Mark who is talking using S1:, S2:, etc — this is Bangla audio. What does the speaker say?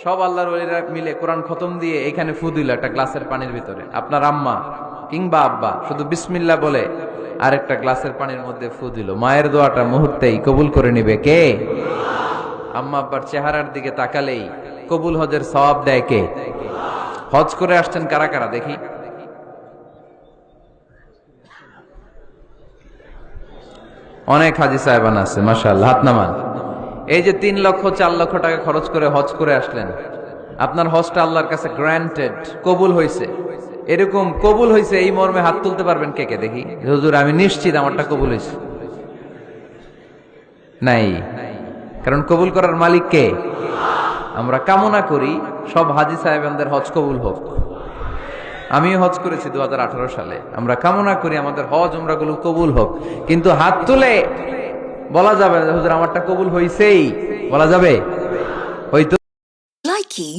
S1: সব আল্লাহর ওলিরা মিলে কোরআন খতম দিয়ে এখানে ফু দিল একটা গ্লাসের পানির ভিতরে। আপনার আম্মা কিংবা আব্বা শুধু বিসমিল্লাহ বলে আরেকটা গ্লাসের পানির মধ্যে ফু দিল, মায়ের দোয়াটা মুহূর্তেই কবুল করে নিবে কে? আম্মা আব্বার চেহারার দিকে তাকালেই কবুল হজের সওয়াব দেয় কে? হজ করে আসছেন কারা কারা দেখি? অনেক হাজি সাহেবান আছে মাশাআল্লাহ, হাত নামান। এই যে 3 লক্ষ 4 লক্ষ টাকা খরচ করে হজ করে আসলেন, আপনার হজটা আল্লাহর কাছে গ্র্যান্টেড, কবুল হয়েছে। এরকম কবুল হয়েছে এই মর্মে হাত তুলতে পারবেন কে কে দেখি? হুজুর আমি নিশ্চিত আমারটা কবুল হয়েছে। নাই, কারণ কবুল করার মালিক কে? আমরা কামনা করি সব হাজি সাহেবানদের হজ কবুল হোক। আমিও হজ করেছি 2018 সালে। আমরা কামনা করি আমাদের হজ উমরাগুলো কবুল হোক, কিন্তু হাত তুলে বলা যাবে হুজুর আমারটা কবুল হইছেই, বলা যাবে? হয়তো
S2: Likey